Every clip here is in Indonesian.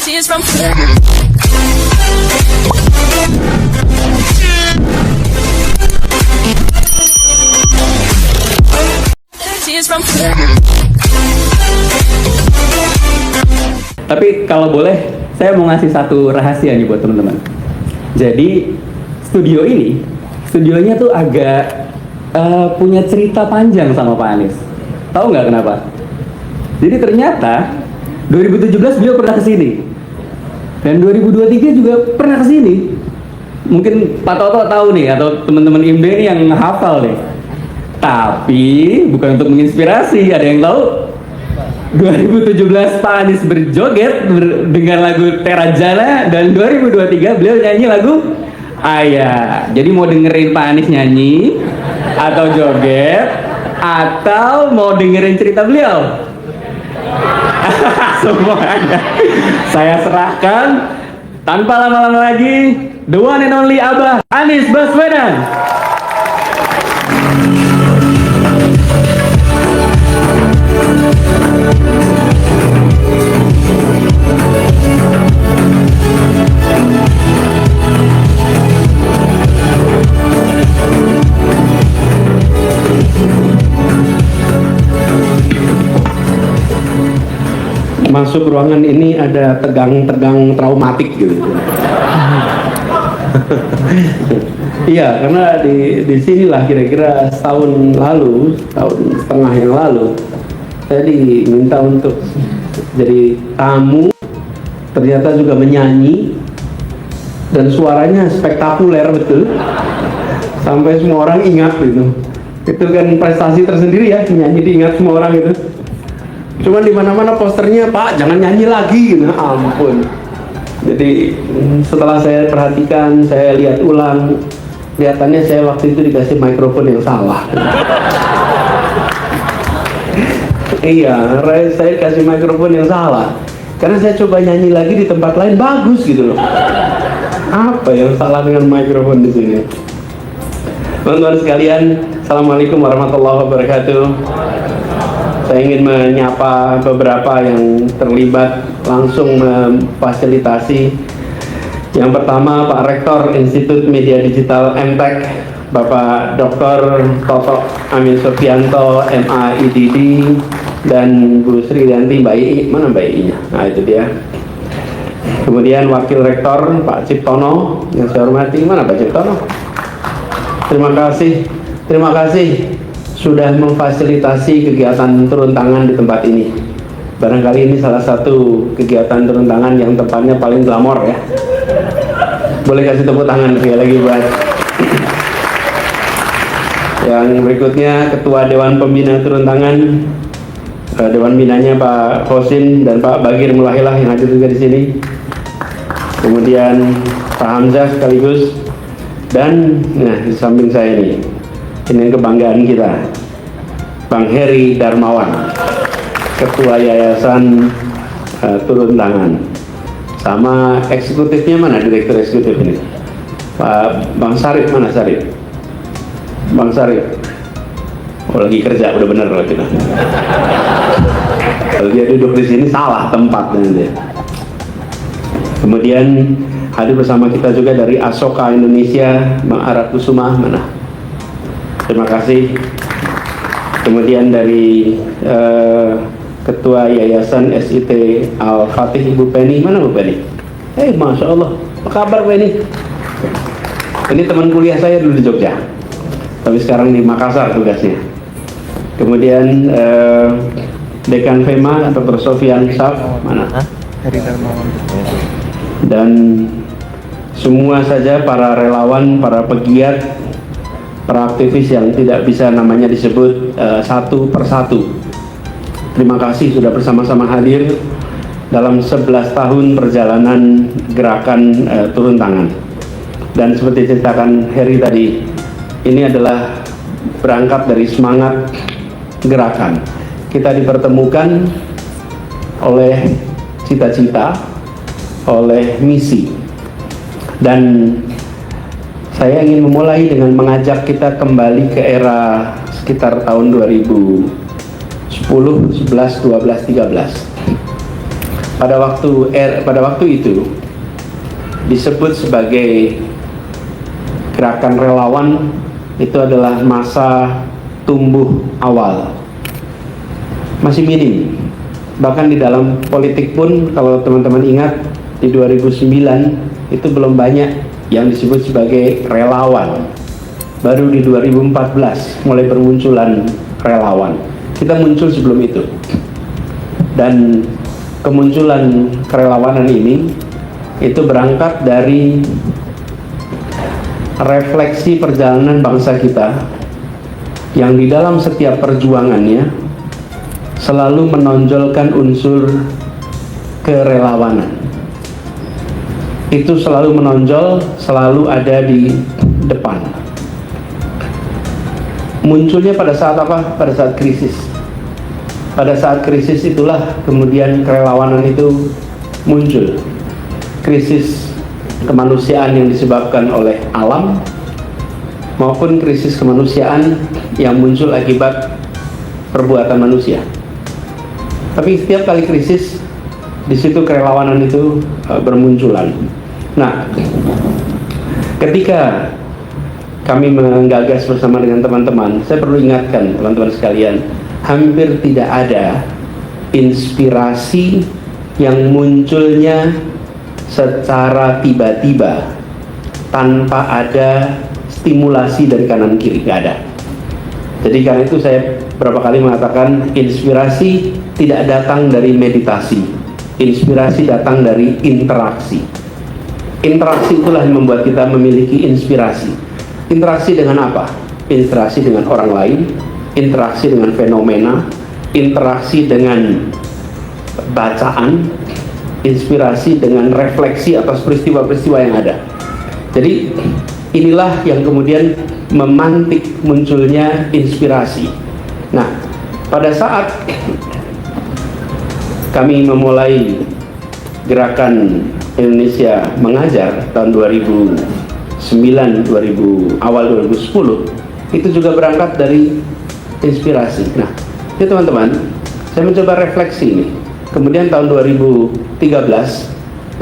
Tears from Tears from Tapi kalau boleh, saya mau ngasih satu rahasia nih buat teman-teman. Jadi studionya tuh agak punya cerita panjang sama Pak Anies. Tahu nggak kenapa? Jadi ternyata 2017 beliau pernah kesini, dan 2023 juga pernah kesini. Mungkin Pak Toto tahu nih, atau teman-teman IMB nih yang hafal nih. Tapi bukan untuk menginspirasi, ada yang tahu? 2017 Pak Anies berjoget dengan lagu Terajana, dan 2023 beliau nyanyi lagu Ayah. Jadi mau dengerin Pak Anies nyanyi atau joget, atau mau dengerin cerita beliau? Semuanya saya serahkan tanpa lama-lama lagi, the one and only Abah Anies Baswedan. Masuk ruangan ini ada tegang-tegang traumatik gitu. Iya, karena di sinilah kira-kira setahun setengah yang lalu, saya diminta untuk jadi tamu, ternyata juga menyanyi, dan suaranya spektakuler betul, sampai semua orang ingat gitu. Itu kan prestasi tersendiri ya, nyanyi diingat semua orang itu. Cuman di mana-mana posternya, Pak jangan nyanyi lagi, gitu. Ampun. Jadi setelah saya perhatikan, saya lihat ulang, kelihatannya saya waktu itu dikasih mikrofon yang salah. Iya, saya kasih mikrofon yang salah. Karena saya coba nyanyi lagi di tempat lain bagus gitu loh. Apa yang salah dengan mikrofon di sini? Teman-teman sekalian, Assalamualaikum warahmatullahi wabarakatuh. Saya ingin menyapa beberapa yang terlibat langsung memfasilitasi. Yang pertama, Pak Rektor Institut Media Digital MTek, Bapak Dr. Toto Amin Sofianto, MA IDD, dan Bu Sriyanti, Mbak I. Mana Mbak I-nya? Nah itu dia. Kemudian Wakil Rektor Pak Ciptono, yang saya hormati. Mana Pak Ciptono? Terima kasih sudah memfasilitasi kegiatan turun tangan di tempat ini. Barangkali ini salah satu kegiatan turun tangan yang tempatnya paling glamor ya. Boleh kasih tepuk tangan sekali lagi buat. Yang berikutnya Ketua Dewan Pembina Turun Tangan, Dewan Binanya Pak Hosin dan Pak Bagir Mulahilah yang hadir juga di sini. Kemudian Pak Hamzah sekaligus, dan nah di samping saya ini kebanggaan kita, Bang Heri Darmawan, Ketua Yayasan Turun Tangan. Sama eksekutifnya mana, direktur eksekutif ini? Pak Bang Sarip, mana Sarip? Bang Sarip. Oh lagi kerja, udah bener loh kita. Kalau dia duduk di sini salah tempatnya dia. Kemudian hadir bersama kita juga dari Asoka Indonesia, Bang Arad Kusuma, mana? Terima kasih. Kemudian dari Ketua Yayasan SIT Al-Fatih, Ibu Penny. Mana Bu Penny? Masya Allah, apa kabar Penny? Ini teman kuliah saya dulu di Jogja, tapi sekarang di Makassar tugasnya. Kemudian Dekan FEMA, Dr. Sofian Saf, mana? Dan semua saja para relawan, para pegiat, para aktivis yang tidak bisa namanya disebut satu persatu. Terima kasih sudah bersama-sama hadir dalam 11 tahun perjalanan gerakan turun tangan. Dan seperti ceritakan Heri tadi, ini adalah berangkat dari semangat gerakan. Kita dipertemukan oleh cita-cita, oleh misi. Dan saya ingin memulai dengan mengajak kita kembali ke era sekitar tahun 2010, 11, 12, 13. pada waktu itu disebut sebagai gerakan relawan. Itu adalah masa tumbuh awal, masih minim. Bahkan di dalam politik pun, kalau teman-teman ingat, di 2009 itu belum banyak yang disebut sebagai relawan. Baru di 2014 mulai bermunculan relawan. Kita muncul sebelum itu. Dan kemunculan kerelawanan ini itu berangkat dari refleksi perjalanan bangsa kita yang di dalam setiap perjuangannya selalu menonjolkan unsur kerelawanan. Itu selalu menonjol, selalu ada di depan. Munculnya pada saat apa? Pada saat krisis. Pada saat krisis itulah kemudian kerelawanan itu muncul. Krisis kemanusiaan yang disebabkan oleh alam maupun krisis kemanusiaan yang muncul akibat perbuatan manusia. Tapi setiap kali krisis, di situ kerelawanan itu bermunculan. Nah, ketika kami menggagas bersama dengan teman-teman, saya perlu ingatkan teman-teman sekalian, hampir tidak ada inspirasi yang munculnya secara tiba-tiba tanpa ada stimulasi dari kanan kiri, nggak ada. Jadi karena itu saya berapa kali mengatakan inspirasi tidak datang dari meditasi, inspirasi datang dari interaksi. Interaksi itulah yang membuat kita memiliki inspirasi. Interaksi dengan apa? Interaksi dengan orang lain, interaksi dengan fenomena, interaksi dengan bacaan, inspirasi dengan refleksi atas peristiwa-peristiwa yang ada. Jadi inilah yang kemudian memantik munculnya inspirasi. Nah, pada saat kami memulai gerakan Indonesia Mengajar tahun 2009, awal 2010, itu juga berangkat dari inspirasi. Nah, ini teman-teman, saya mencoba refleksi ini. Kemudian tahun 2013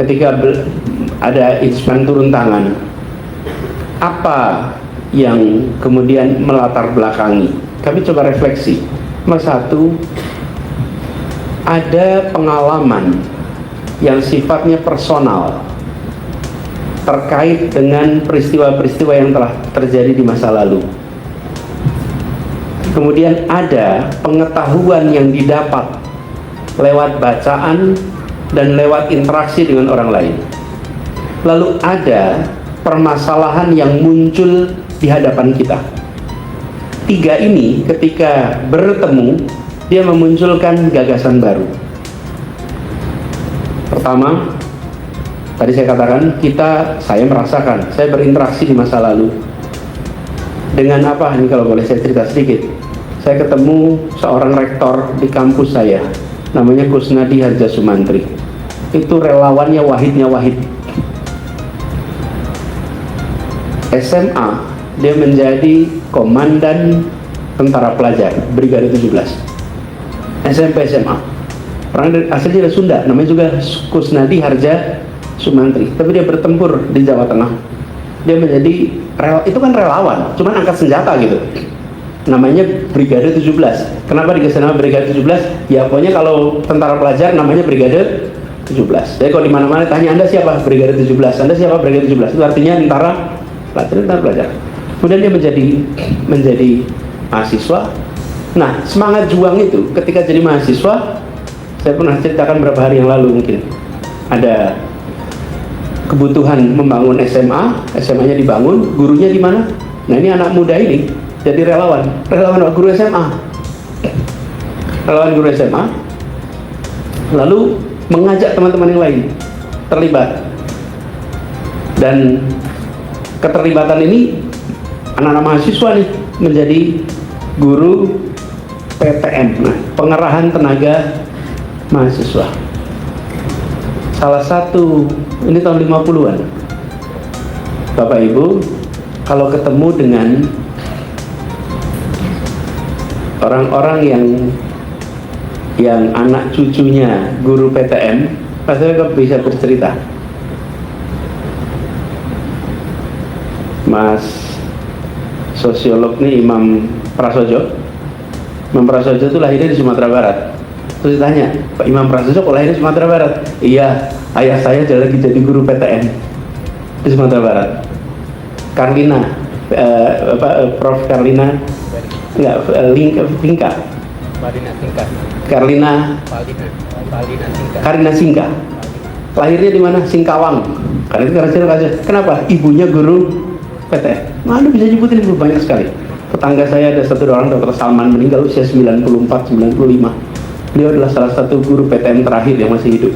ketika ada Isman turun tangan, apa yang kemudian melatar belakangi? Kami coba refleksi. Nomor satu, ada pengalaman yang sifatnya personal terkait dengan peristiwa-peristiwa yang telah terjadi di masa lalu. Kemudian ada pengetahuan yang didapat lewat bacaan dan lewat interaksi dengan orang lain. Lalu ada permasalahan yang muncul di hadapan kita. Tiga ini ketika bertemu, dia memunculkan gagasan baru. Pertama, tadi saya katakan, saya merasakan, saya berinteraksi di masa lalu. Dengan apa? Ini kalau boleh saya cerita sedikit. Saya ketemu seorang rektor di kampus saya, namanya Kusnadi Harja Sumantri. Itu relawannya Wahidnya Wahid. SMA, dia menjadi komandan tentara pelajar Brigade 17. SMP SMA. Orang aslinya dari Sunda, namanya juga Kusnadi Harja Sumantri. Tapi dia bertempur di Jawa Tengah. Dia menjadi itu kan relawan, cuman angkat senjata gitu. Namanya Brigade 17. Kenapa dikasih nama Brigade 17? Ya pokoknya kalau tentara pelajar namanya Brigade 17. Jadi kalau di mana-mana tanya, Anda siapa? Brigade 17. Anda siapa? Brigade 17. Itu artinya tentara pelajar. Kemudian dia menjadi mahasiswa. Nah, semangat juang itu ketika jadi mahasiswa, saya pernah ceritakan beberapa hari yang lalu mungkin. Ada kebutuhan membangun SMA, SMA-nya dibangun, gurunya di mana? Nah, ini anak muda ini jadi relawan guru SMA. Relawan guru SMA. Lalu mengajak teman-teman yang lain terlibat. Dan keterlibatan ini anak-anak mahasiswa nih menjadi guru PTM, nah, pengerahan tenaga mahasiswa. Salah satu, ini tahun 50-an. Bapak Ibu, kalau ketemu dengan orang-orang yang anak cucunya guru PTM, Pak saya bisa bercerita. Mas sosiolog nih Imam Prasojo. Imam Prasojo itu lahirnya di Sumatera Barat. Terus ditanya, Pak Imam Prasojo kok lahirnya di Sumatera Barat? Iya, ayah saya lagi jadi guru PTN di Sumatera Barat. Karlina, Prof. Karlina, enggak, Lingka. Karlina Singka. Lahirnya di mana? Singkawang. Karena itu karena kenapa? Ibunya guru PTN. Mana bisa nyebutin ibu banyak sekali. Tetangga saya ada satu orang, Dr. Salman, meninggal usia 94-95. Dia adalah salah satu guru PTN terakhir yang masih hidup.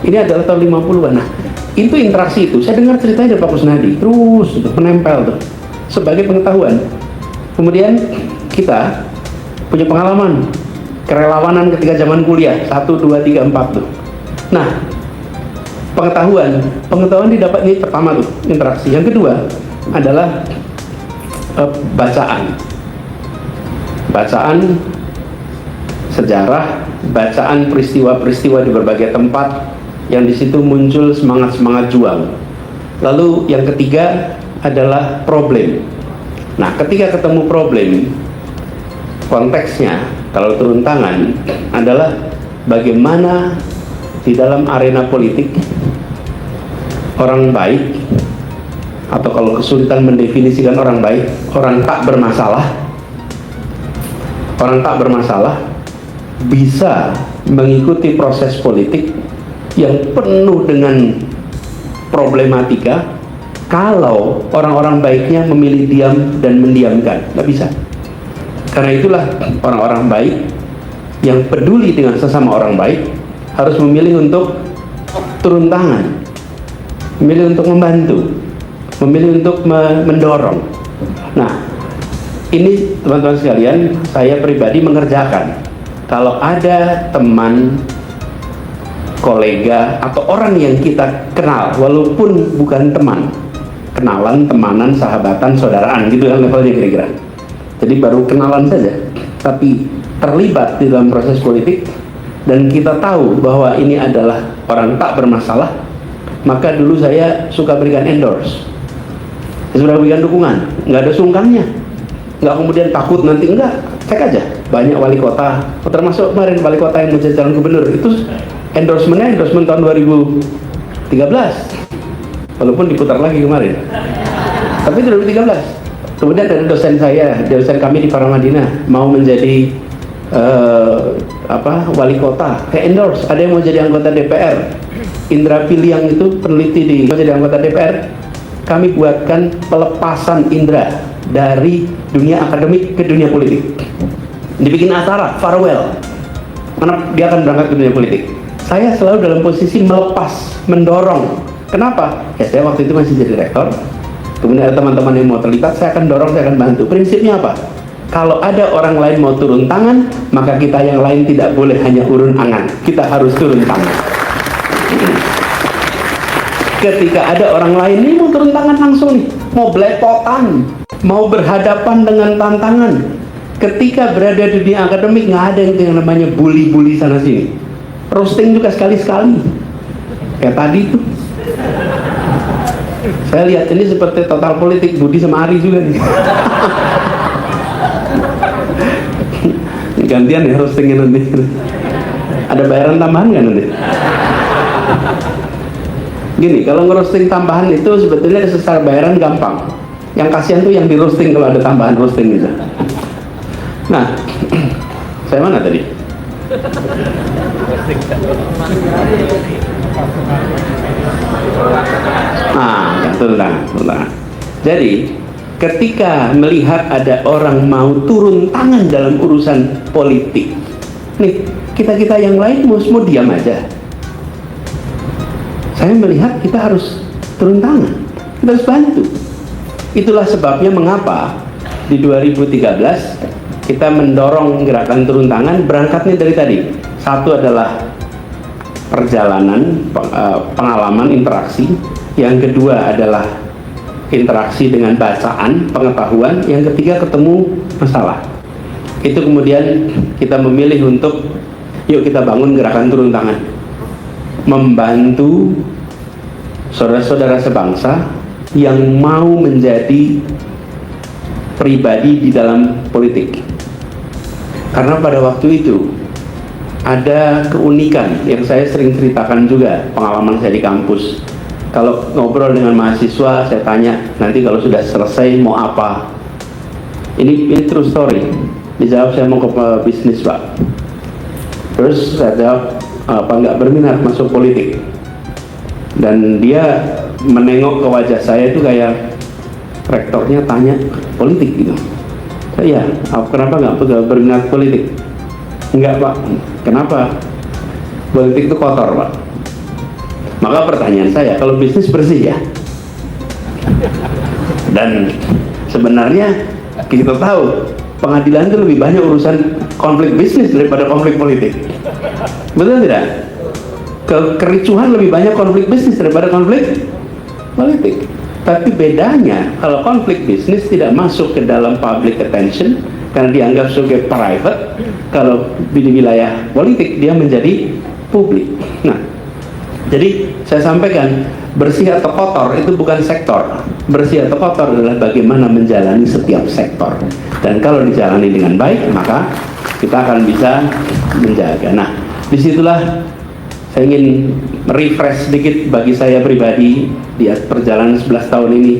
Ini adalah tahun 50-an. Nah, itu interaksi itu. Saya dengar ceritanya dari Pak Kusnadi. Terus itu menempel tuh. Sebagai pengetahuan. Kemudian kita punya pengalaman kerelawanan ketika zaman kuliah 1, 2, 3, 4 tuh. Nah, pengetahuan didapat ini pertama tuh interaksi. Yang kedua adalah bacaan sejarah, bacaan peristiwa-peristiwa di berbagai tempat yang di situ muncul semangat juang. Lalu yang ketiga adalah problem. Nah, ketika ketemu problem, konteksnya kalau turun tangan adalah bagaimana di dalam arena politik orang baik, atau kalau kesulitan mendefinisikan orang baik, orang tak bermasalah bisa mengikuti proses politik yang penuh dengan problematika kalau orang-orang baiknya memilih diam dan mendiamkan. Nggak bisa. Karena itulah orang-orang baik yang peduli dengan sesama orang baik harus memilih untuk turun tangan, memilih untuk membantu, memilih untuk mendorong. Nah, ini teman-teman sekalian, saya pribadi mengerjakan. Kalau ada teman, kolega, atau orang yang kita kenal, walaupun bukan teman, kenalan, temanan, sahabatan, saudaraan, gitu kan levelnya kira-kira. Jadi baru kenalan saja, tapi terlibat di dalam proses politik, dan kita tahu bahwa ini adalah orang tak bermasalah, maka dulu saya suka berikan endorse. Sudah berikan dukungan, nggak ada sungkannya, nggak kemudian takut nanti, enggak, cek aja. Banyak wali kota, termasuk kemarin wali kota yang menjadi calon gubernur, itu endorsement tahun 2013, walaupun diputar lagi kemarin, tapi itu 2013. Kemudian ada dosen kami di Paramadina mau menjadi wali kota, kayak endorse. Ada yang mau jadi anggota DPR, Indra Piliang itu peneliti mau jadi anggota DPR. Kami buatkan pelepasan Indra dari dunia akademik ke dunia politik. Dibikin acara farewell, karena dia akan berangkat ke dunia politik. Saya selalu dalam posisi melepas, mendorong. Kenapa? Ya saya waktu itu masih jadi rektor. Kemudian ada teman-teman yang mau terlibat, saya akan dorong, saya akan bantu. Prinsipnya apa? Kalau ada orang lain mau turun tangan, maka kita yang lain tidak boleh hanya urun angan. Kita harus turun tangan. Ketika ada orang lain nih mau turun tangan langsung nih, mau belepotan, mau berhadapan dengan tantangan. Ketika berada di dunia akademik nggak ada yang namanya bully-bully sana sini. Roasting juga sekali-sekali. Kayak tadi tuh. Saya lihat ini seperti total politik Budi sama Ari juga nih. Gantian ya roastingnya nanti. Ada bayaran tambahan nggak nanti? Gini, kalau ngerosting tambahan itu sebetulnya secara bayaran gampang. Yang kasihan tuh yang di roasting kalau ada tambahan roasting gitu. Nah, saya mana tadi? Nah, yang turun tangan. Jadi, ketika melihat ada orang mau turun tangan dalam urusan politik, nih kita yang lain mau diam aja. Saya melihat kita harus turun tangan, kita harus bantu. Itulah sebabnya mengapa di 2013 kita mendorong gerakan turun tangan. Berangkatnya dari tadi, satu adalah perjalanan, pengalaman, interaksi. Yang kedua adalah interaksi dengan bacaan, pengetahuan. Yang ketiga ketemu masalah. Itu kemudian kita memilih untuk yuk kita bangun gerakan turun tangan. membantu saudara-saudara sebangsa yang mau menjadi pribadi di dalam politik. Karena pada waktu itu ada keunikan yang saya sering ceritakan juga, pengalaman saya di kampus. Kalau ngobrol dengan mahasiswa, saya tanya, nanti kalau sudah selesai mau apa? Ini true story. Dijawab, saya mau ke bisnis, Pak. Terus saya jawab, apa nggak berminat masuk politik? Dan dia menengok ke wajah saya itu kayak rektornya tanya politik gitu. Saya, kenapa nggak berminat politik? Enggak, Pak. Kenapa? Politik itu kotor, Pak. Maka pertanyaan saya, kalau bisnis bersih ya? Dan sebenarnya kita tahu pengadilan itu lebih banyak urusan konflik bisnis daripada konflik politik. Betul tidak? Kericuhan lebih banyak konflik bisnis daripada konflik politik. Tapi bedanya, kalau konflik bisnis tidak masuk ke dalam public attention karena dianggap sebagai private. Kalau di wilayah politik dia menjadi publik. Nah, jadi saya sampaikan, bersih atau kotor itu bukan sektor. Bersih atau kotor adalah bagaimana menjalani setiap sektor. Dan kalau dijalani dengan baik, maka kita akan bisa menjaga. Nah, disitulah saya ingin refresh sedikit bagi saya pribadi di perjalanan 11 tahun ini.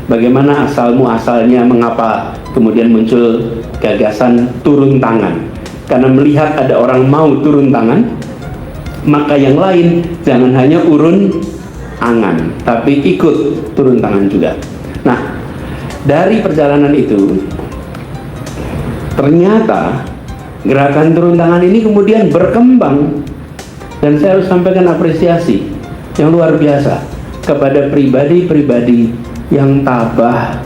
Bagaimana asal-muasalnya, mengapa kemudian muncul gagasan turun tangan. Karena melihat ada orang mau turun tangan, maka yang lain jangan hanya urun angan, tapi ikut turun tangan juga. Nah, dari perjalanan itu, ternyata gerakan turun tangan ini kemudian berkembang. Dan saya harus sampaikan apresiasi yang luar biasa kepada pribadi-pribadi yang tabah,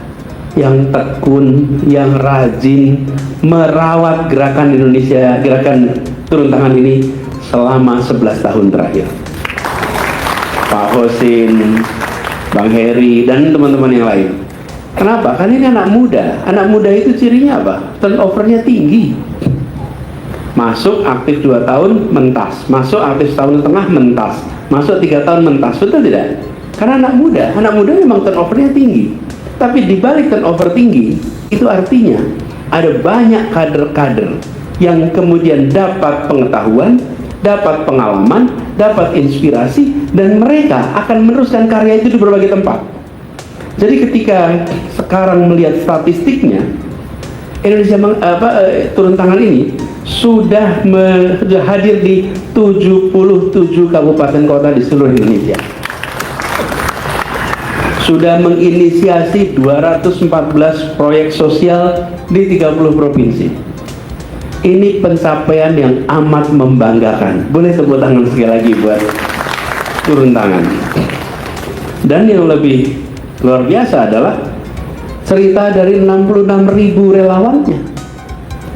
yang tekun, yang rajin merawat gerakan Indonesia, gerakan turun tangan ini selama 11 tahun terakhir. Pak Hosin, Bang Heri, dan teman-teman yang lain. Kenapa? Karena ini anak muda. Anak muda itu cirinya apa? Turnovernya tinggi. Masuk aktif 2 tahun mentas, masuk aktif 1,5 tahun mentas, masuk 3 tahun mentas. Betul tidak? Karena anak muda memang turnovernya tinggi. Tapi di balik turnover tinggi, itu artinya ada banyak kader-kader yang kemudian dapat pengetahuan, dapat pengalaman, dapat inspirasi, dan mereka akan meneruskan karya itu di berbagai tempat. Jadi ketika sekarang melihat statistiknya, Indonesia turun tangan ini sudah hadir di 77 kabupaten kota di seluruh Indonesia. Sudah menginisiasi 214 proyek sosial di 30 provinsi. Ini pencapaian yang amat membanggakan. Boleh tepuk tangan sekali lagi buat turun tangan. Dan yang lebih luar biasa adalah cerita dari 66.000 relawannya.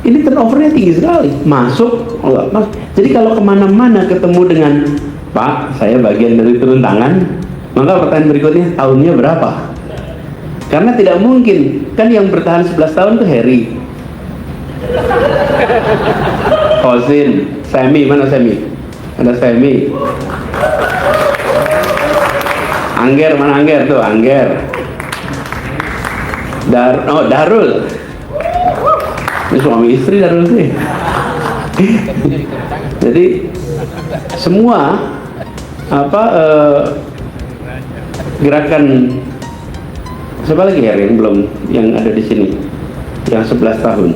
Ini turnovernya tinggi sekali. Masuk, jadi kalau kemana-mana ketemu dengan Pak, saya bagian dari turun tangan, maka pertanyaan berikutnya, tahunnya berapa? Karena tidak mungkin, kan yang bertahan 11 tahun itu Heri, Hosin, Semi, mana Semi? Ada Semi. Angger, mana Angger tuh? Angger. Darul. Ini suami istri Darul sih. Jadi semua gerakan, siapa lagi ya yang belum, yang ada di sini, yang 11 tahun.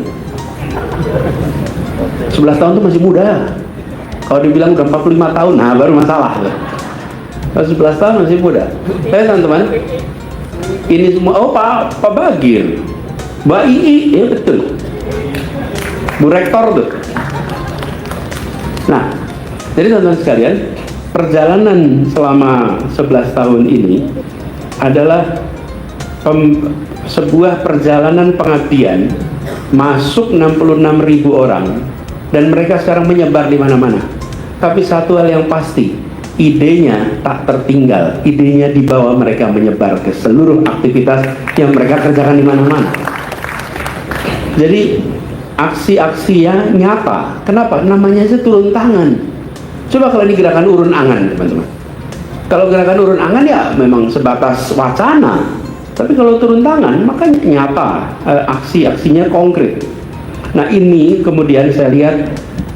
11 tahun itu masih muda. Kalau dibilang udah 45 tahun, nah baru masalah. Kalau 11 tahun masih muda. Saya teman-teman, ini semua, Pak Bagir, Mbak Ii, ya betul, Bu Rektor tuh. Nah, jadi teman-teman sekalian, perjalanan selama 11 tahun ini adalah sebuah perjalanan pengabdian. Masuk 66.000 orang dan mereka sekarang menyebar di mana-mana. Tapi satu hal yang pasti, idenya tak tertinggal. Idenya dibawa mereka menyebar ke seluruh aktivitas yang mereka kerjakan di mana-mana. Jadi aksi-aksinya nyata. Kenapa? Namanya aja turun tangan. Coba kalau ini gerakan urun angan, teman-teman. Kalau gerakan urun angan ya memang sebatas wacana, tapi kalau turun tangan maka nyata, aksi-aksinya konkret. Nah, ini kemudian saya lihat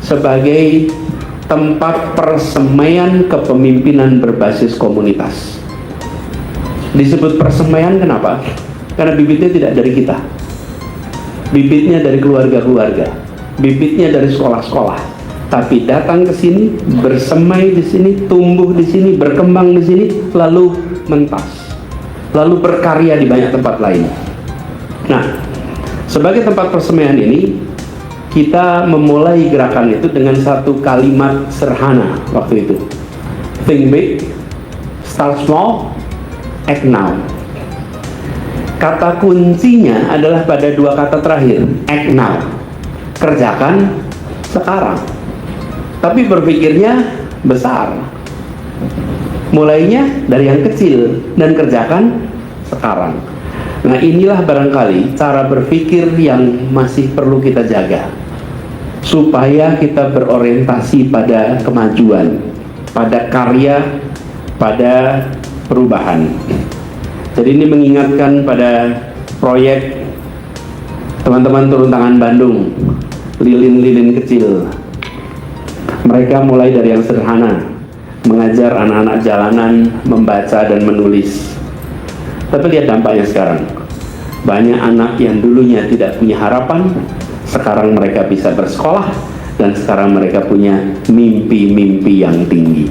sebagai tempat persemaian kepemimpinan berbasis komunitas. Disebut persemaian kenapa? Karena bibitnya tidak dari kita, bibitnya dari keluarga-keluarga, bibitnya dari sekolah-sekolah, tapi datang ke sini, bersemai di sini, tumbuh di sini, berkembang di sini, lalu mentas, lalu berkarya di banyak tempat lain. Nah, sebagai tempat persemaian ini, kita memulai gerakan itu dengan satu kalimat sederhana waktu itu. Think big, start small, act now. Kata kuncinya adalah pada dua kata terakhir, act now. Kerjakan sekarang. Tapi berpikirnya besar. Mulainya dari yang kecil dan kerjakan sekarang. Nah, inilah barangkali cara berpikir yang masih perlu kita jaga, supaya kita berorientasi pada kemajuan, pada karya, pada perubahan. Jadi ini mengingatkan pada proyek teman-teman turun tangan Bandung, lilin-lilin kecil. Mereka mulai dari yang sederhana, mengajar anak-anak jalanan membaca dan menulis. Tapi lihat dampaknya sekarang. Banyak anak yang dulunya tidak punya harapan, sekarang mereka bisa bersekolah, dan sekarang mereka punya mimpi-mimpi yang tinggi.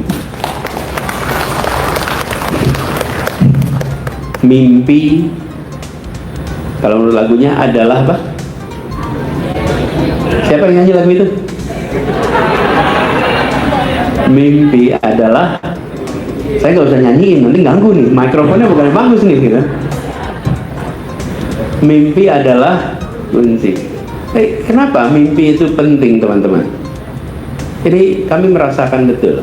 Mimpi, kalau menurut lagunya adalah apa? Siapa yang nyanyi lagu itu? Mimpi adalah, saya nggak usah nyanyiin, nanti ganggu nih, mikrofonnya bukan bagus nih gitu. Mimpi adalah kunci. Kenapa mimpi itu penting, teman-teman? Ini kami merasakan betul.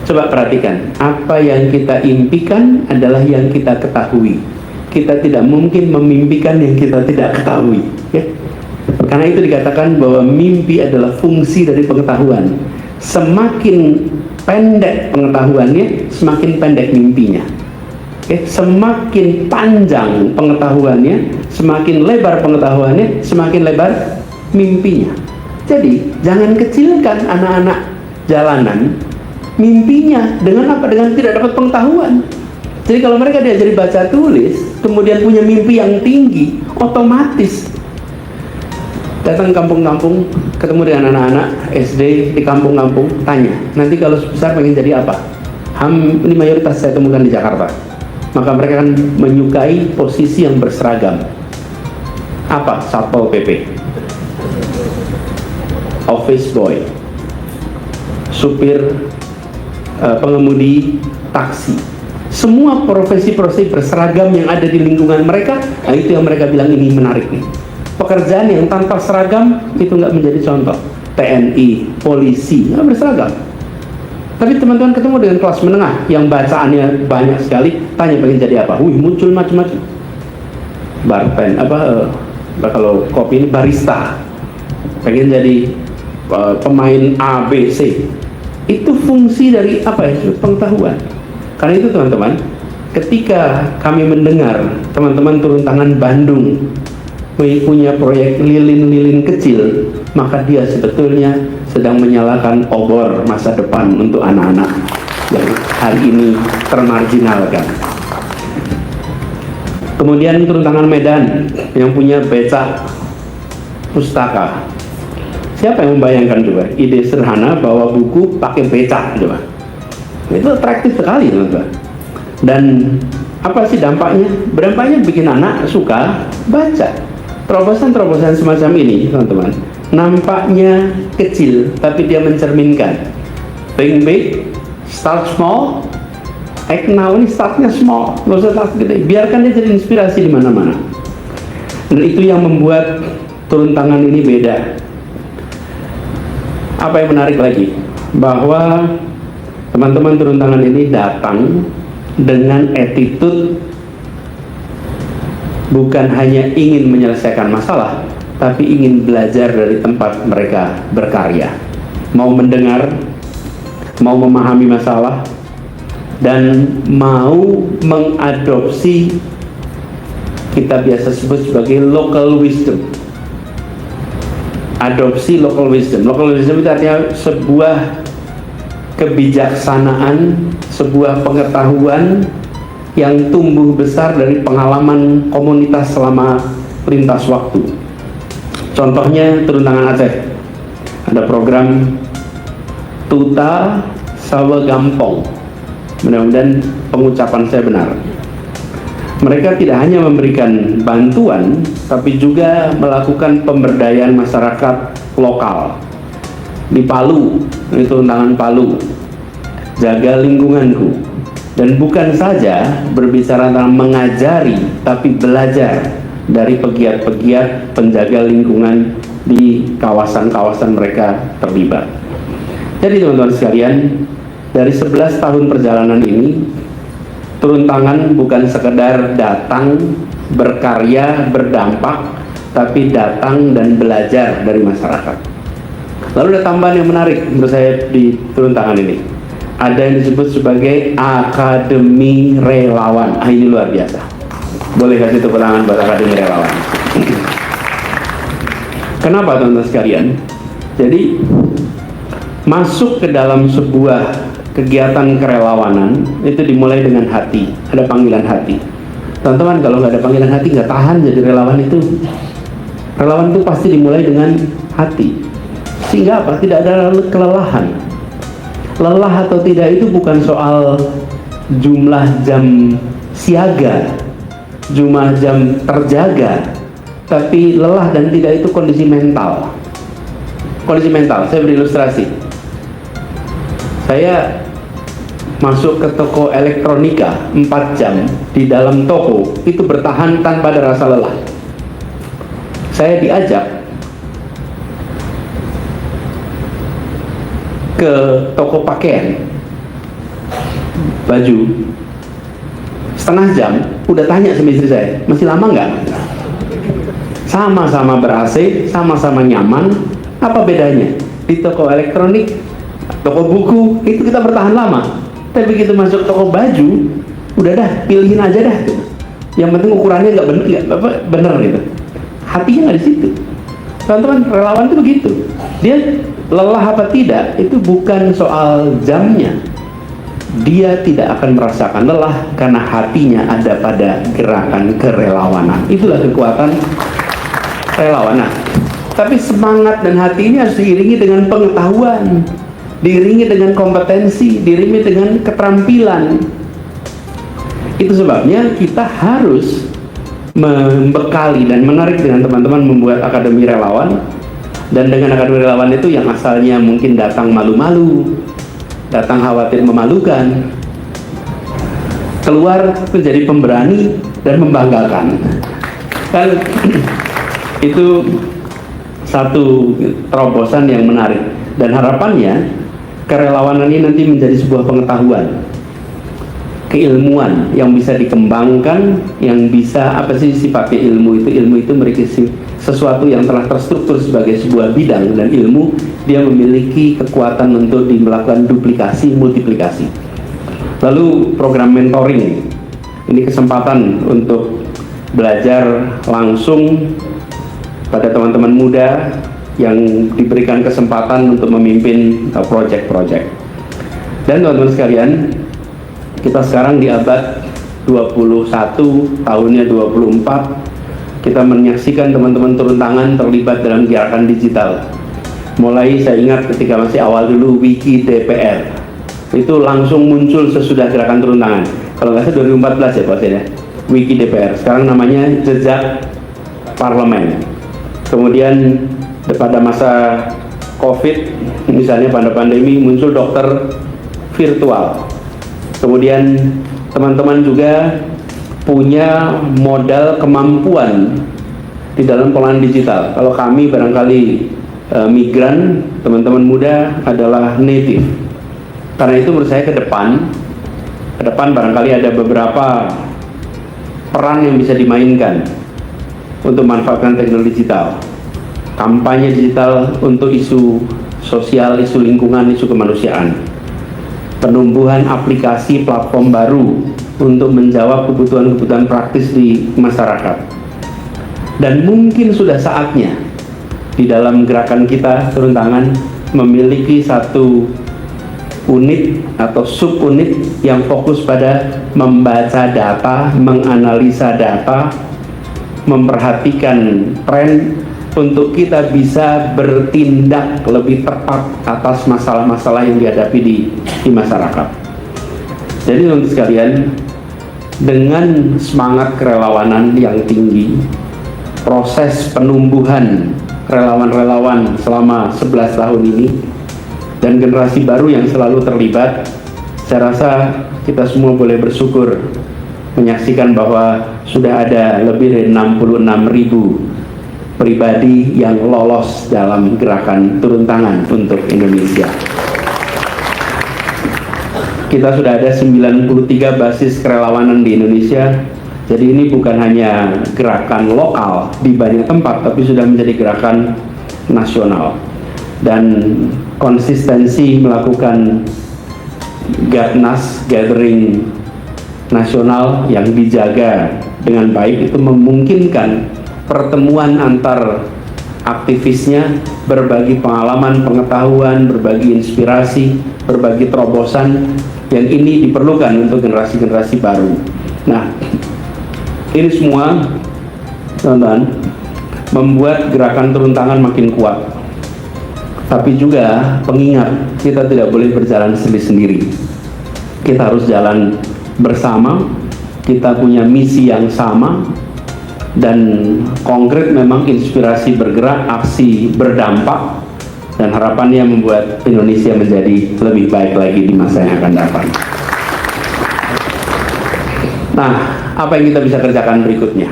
Coba perhatikan, apa yang kita impikan adalah yang kita ketahui. Kita tidak mungkin memimpikan yang kita tidak ketahui, ya? Karena itu dikatakan bahwa mimpi adalah fungsi dari pengetahuan. Semakin pendek pengetahuannya, semakin pendek mimpinya. Semakin panjang pengetahuannya, semakin lebar pengetahuannya, semakin lebar mimpinya. Jadi jangan kecilkan anak-anak jalanan mimpinya dengan apa? Dengan tidak dapat pengetahuan. Jadi kalau mereka diajari baca tulis, kemudian punya mimpi yang tinggi, otomatis datang kampung-kampung, ketemu dengan anak-anak SD di kampung-kampung, tanya, nanti kalau besar pengen jadi apa? Ini mayoritas saya temukan di Jakarta. Maka mereka akan menyukai posisi yang berseragam. Apa? Satpol PP, office boy, supir, pengemudi taksi. Semua profesi-profesi berseragam yang ada di lingkungan mereka, nah itu yang mereka bilang ini menarik nih. Pekerjaan yang tanpa seragam itu nggak menjadi contoh. TNI, polisi, nggak berseragam. Tapi teman-teman ketemu dengan kelas menengah yang bacaannya banyak sekali, tanya pengen jadi apa? Muncul macam-macam. Barpen, kalau kopi ini barista, pengen jadi pemain ABC. Itu fungsi dari apa ya? Pengetahuan. Karena itu teman-teman, ketika kami mendengar teman-teman turun tangan Bandung punya proyek lilin-lilin kecil, maka dia sebetulnya sedang menyalakan obor masa depan untuk anak-anak yang hari ini termarginalkan. Kemudian turun tangan Medan yang punya becak pustaka. Siapa yang membayangkan coba? Ide sederhana bawa buku pakai becak coba. Itu atraktif sekali teman-teman. Dan apa sih dampaknya? Dampaknya bikin anak suka baca. Terobosan-terobosan semacam ini teman-teman nampaknya kecil, tapi dia mencerminkan think big, start small, act now. Ini startnya small, nggak usah start gede, biarkan dia jadi inspirasi di mana-mana. Dan itu yang membuat turun tangan ini beda. Apa yang menarik lagi, bahwa teman-teman turun tangan ini datang dengan attitude bukan hanya ingin menyelesaikan masalah, tapi ingin belajar dari tempat mereka berkarya. Mau mendengar, mau memahami masalah, dan mau mengadopsi kita biasa sebut sebagai local wisdom. Adopsi local wisdom. Local wisdom itu artinya sebuah kebijaksanaan, sebuah pengetahuan yang tumbuh besar dari pengalaman komunitas selama lintas waktu. Contohnya turun tangan Aceh. Ada program Tuta Sawe Gampong. Mudah-mudahan pengucapan saya benar. Mereka tidak hanya memberikan bantuan, tapi juga melakukan pemberdayaan masyarakat lokal. Di Palu, ini turun tangan Palu, jaga lingkunganku. Dan bukan saja berbicara tentang mengajari, tapi belajar dari pegiat-pegiat penjaga lingkungan di kawasan-kawasan mereka terlibat. Jadi teman-teman sekalian, dari 11 tahun perjalanan ini, turun tangan bukan sekedar datang, berkarya, berdampak, tapi datang dan belajar dari masyarakat. Lalu ada tambahan yang menarik menurut saya di turun tangan ini. Ada yang disebut sebagai Akademi Relawan. Ini luar biasa. Boleh kasih tepuk tangan buat Akademi Relawan. Kenapa teman-teman sekalian? Jadi masuk ke dalam sebuah kegiatan kerelawanan itu dimulai dengan hati, ada panggilan hati. Teman-teman, kalau nggak ada panggilan hati nggak tahan jadi relawan itu. Relawan itu pasti dimulai dengan hati. Sehingga apa? Tidak ada kelelahan. Lelah atau tidak itu bukan soal jumlah jam siaga, jumlah jam terjaga, tapi lelah dan tidak itu kondisi mental. Kondisi mental, saya beri ilustrasi. Saya masuk ke toko elektronika 4 jam di dalam toko, itu bertahan tanpa ada rasa lelah. Saya diajak ke toko pakaian baju, setengah jam, udah tanya sama istri saya, masih lama nggak? Sama-sama ber-AC, sama-sama nyaman, apa bedanya? Di toko elektronik, toko buku, itu kita bertahan lama. Tapi begitu masuk toko baju, udah dah, pilihin aja dah gitu. Yang penting ukurannya nggak bener gitu. Hatinya nggak di situ. Teman-teman, relawan itu begitu. Dia lelah apa tidak, itu bukan soal jamnya. Dia tidak akan merasakan lelah karena hatinya ada pada gerakan kerelawanan. Itulah kekuatan relawan. Nah, tapi semangat dan hati ini harus diiringi dengan pengetahuan, diiringi dengan kompetensi, diiringi dengan keterampilan. Itu sebabnya kita harus membekali dan menarik dengan teman-teman membuat Akademi Relawan. Dan dengan Akademi Relawan itu yang asalnya mungkin datang malu-malu, datang khawatir memalukan, keluar menjadi pemberani dan membanggakan. Kan itu satu terobosan yang menarik. Dan harapannya kerelawanan ini nanti menjadi sebuah pengetahuan, keilmuan yang bisa dikembangkan, yang bisa, apa sih sifatnya ilmu itu? Ilmu itu memiliki sesuatu yang telah terstruktur sebagai sebuah bidang, dan ilmu dia memiliki kekuatan untuk melakukan duplikasi, multiplikasi. Lalu program mentoring, ini kesempatan untuk belajar langsung pada teman-teman muda yang diberikan kesempatan untuk memimpin proyek-proyek. Dan teman-teman sekalian, kita sekarang di abad 21, tahunnya 24, kita menyaksikan teman-teman turun tangan terlibat dalam gerakan digital. Mulai saya ingat ketika masih awal dulu Wiki DPR, itu langsung muncul sesudah gerakan turun tangan. Kalau nggak salah 2014 ya Pak Sen ya, Wiki DPR. Sekarang namanya Jejak Parlemen. Kemudian pada masa COVID, misalnya pada pandemi, muncul dokter virtual. Kemudian teman-teman juga punya modal kemampuan di dalam pengolahan digital. Kalau kami barangkali migran, teman-teman muda adalah native. Karena itu menurut saya ke depan barangkali ada beberapa peran yang bisa dimainkan untuk memanfaatkan teknologi digital. Kampanye digital untuk isu sosial, isu lingkungan, isu kemanusiaan. penumbuhan aplikasi platform baru untuk menjawab kebutuhan-kebutuhan praktis di masyarakat. Dan mungkin sudah saatnya di dalam gerakan kita turun tangan memiliki satu unit atau subunit yang fokus pada membaca data, menganalisa data, memperhatikan tren untuk kita bisa bertindak lebih tepat atas masalah-masalah yang dihadapi di masyarakat. Jadi teman-teman sekalian, dengan semangat kerelawanan yang tinggi, proses penumbuhan relawan-relawan selama 11 tahun ini, dan generasi baru yang selalu terlibat, saya rasa kita semua boleh bersyukur menyaksikan bahwa sudah ada lebih dari 66.000 pribadi yang lolos dalam gerakan turun tangan untuk Indonesia. Kita sudah ada 93 basis kerelawanan di Indonesia. Jadi ini bukan hanya gerakan lokal di banyak tempat, tapi sudah menjadi gerakan nasional. Dan konsistensi melakukan Gatnas, gathering nasional yang dijaga dengan baik itu memungkinkan pertemuan antar aktivisnya, berbagi pengalaman, pengetahuan, berbagi inspirasi, berbagi terobosan yang ini diperlukan untuk generasi-generasi baru. Nah, ini semua teman-teman membuat gerakan turun tangan makin kuat. Tapi juga pengingat, kita tidak boleh berjalan sendiri-sendiri. Kita harus jalan bersama, kita punya misi yang sama, dan konkret memang inspirasi bergerak, aksi berdampak, dan harapannya membuat Indonesia menjadi lebih baik lagi di masa yang akan datang. Nah, apa yang kita bisa kerjakan berikutnya?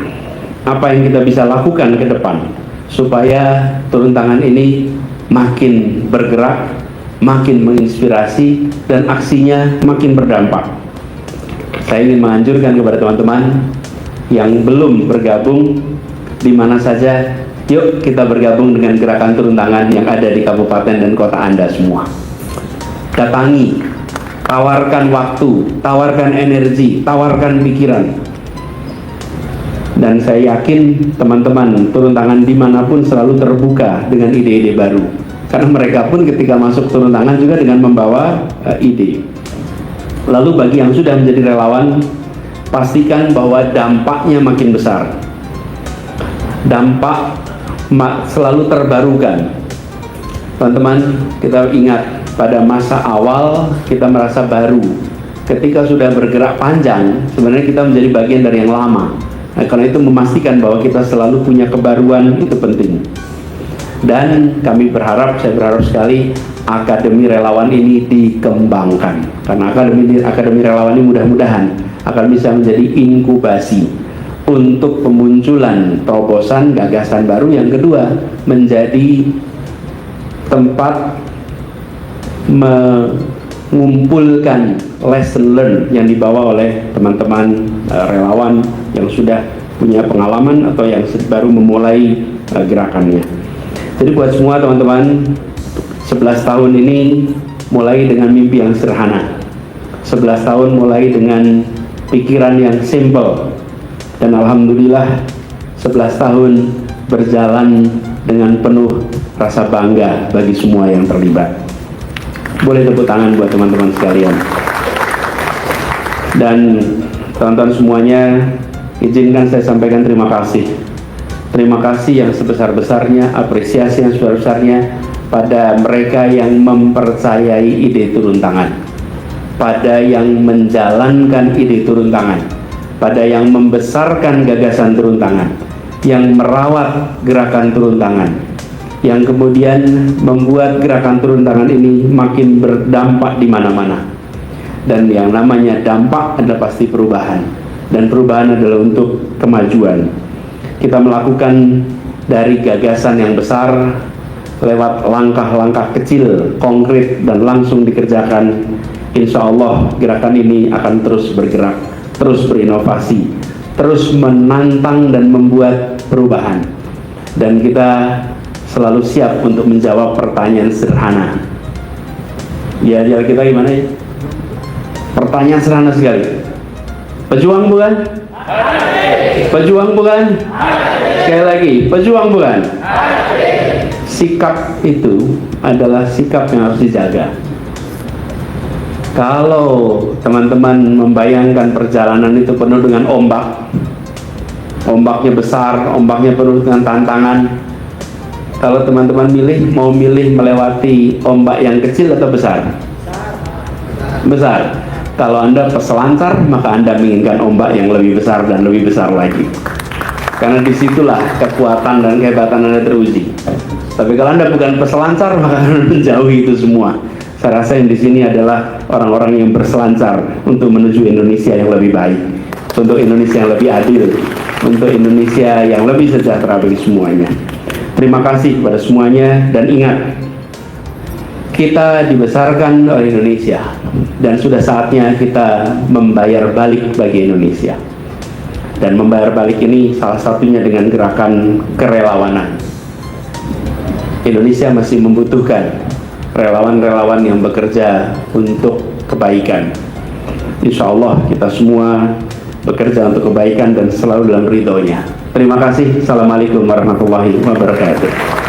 Apa yang kita bisa lakukan ke depan supaya turun tangan ini makin bergerak, makin menginspirasi, dan aksinya makin berdampak? Saya ingin menganjurkan kepada teman-teman yang belum bergabung di mana saja, yuk kita bergabung dengan gerakan turun tangan yang ada di kabupaten dan kota Anda semua. Datangi, tawarkan waktu, tawarkan energi, tawarkan pikiran. Dan saya yakin teman-teman turun tangan dimanapun selalu terbuka dengan ide-ide baru. Karena mereka pun ketika masuk turun tangan juga dengan membawa ide. Lalu bagi yang sudah menjadi relawan, pastikan bahwa dampaknya makin besar. Dampak selalu terbarukan. Teman-teman, kita ingat pada masa awal kita merasa baru. Ketika sudah bergerak panjang, sebenarnya kita menjadi bagian dari yang lama. Nah, karena itu memastikan bahwa kita selalu punya kebaruan itu penting. Dan kami berharap, saya berharap sekali Akademi Relawan ini dikembangkan. Karena Akademi Relawan ini mudah-mudahan akan bisa menjadi inkubasi untuk pemunculan terobosan gagasan baru. Yang kedua, menjadi tempat mengumpulkan lesson learn yang dibawa oleh teman-teman relawan yang sudah punya pengalaman atau yang baru memulai gerakannya. Jadi buat semua teman-teman, 11 tahun ini mulai dengan mimpi yang sederhana, 11 tahun mulai dengan pikiran yang simple, dan alhamdulillah 11 tahun berjalan dengan penuh rasa bangga bagi semua yang terlibat. Boleh tepuk tangan buat teman-teman sekalian. Dan teman-teman semuanya, izinkan saya sampaikan terima kasih. Terima kasih yang sebesar-besarnya, apresiasi yang sebesar-besarnya pada mereka yang mempercayai ide turun tangan, pada yang menjalankan ide turun tangan, pada yang membesarkan gagasan turun tangan, yang merawat gerakan turun tangan, yang kemudian membuat gerakan turun tangan ini makin berdampak di mana-mana. Dan yang namanya dampak adalah pasti perubahan, dan perubahan adalah untuk kemajuan. Kita melakukan dari gagasan yang besar lewat langkah-langkah kecil, konkret, dan langsung dikerjakan. Insya Allah gerakan ini akan terus bergerak, terus berinovasi, terus menantang dan membuat perubahan. Dan kita selalu siap untuk menjawab pertanyaan sederhana. Ya, kita gimana ya? Pertanyaan sederhana sekali. Pejuang bukan? Pejuang bukan? Sekali lagi, pejuang bukan? Sikap itu adalah sikap yang harus dijaga. Kalau teman-teman membayangkan perjalanan itu penuh dengan ombak, ombaknya besar, ombaknya penuh dengan tantangan. Kalau teman-teman mau milih melewati ombak yang kecil atau besar? Besar. Kalau Anda peselancar, maka Anda menginginkan ombak yang lebih besar dan lebih besar lagi. Karena disitulah kekuatan dan kehebatan Anda teruji. Tapi kalau Anda bukan peselancar, maka Anda menjauhi itu semua. Saya rasa yang di sini adalah orang-orang yang berselancar untuk menuju Indonesia yang lebih baik, untuk Indonesia yang lebih adil, untuk Indonesia yang lebih sejahtera bagi semuanya. Terima kasih kepada semuanya, dan ingat, kita dibesarkan oleh Indonesia dan sudah saatnya kita membayar balik bagi Indonesia. Dan membayar balik ini salah satunya dengan gerakan kerelawanan. Indonesia masih membutuhkan relawan-relawan yang bekerja untuk kebaikan. Insya Allah kita semua bekerja untuk kebaikan dan selalu dalam ridhonya. Terima kasih. Assalamualaikum warahmatullahi wabarakatuh.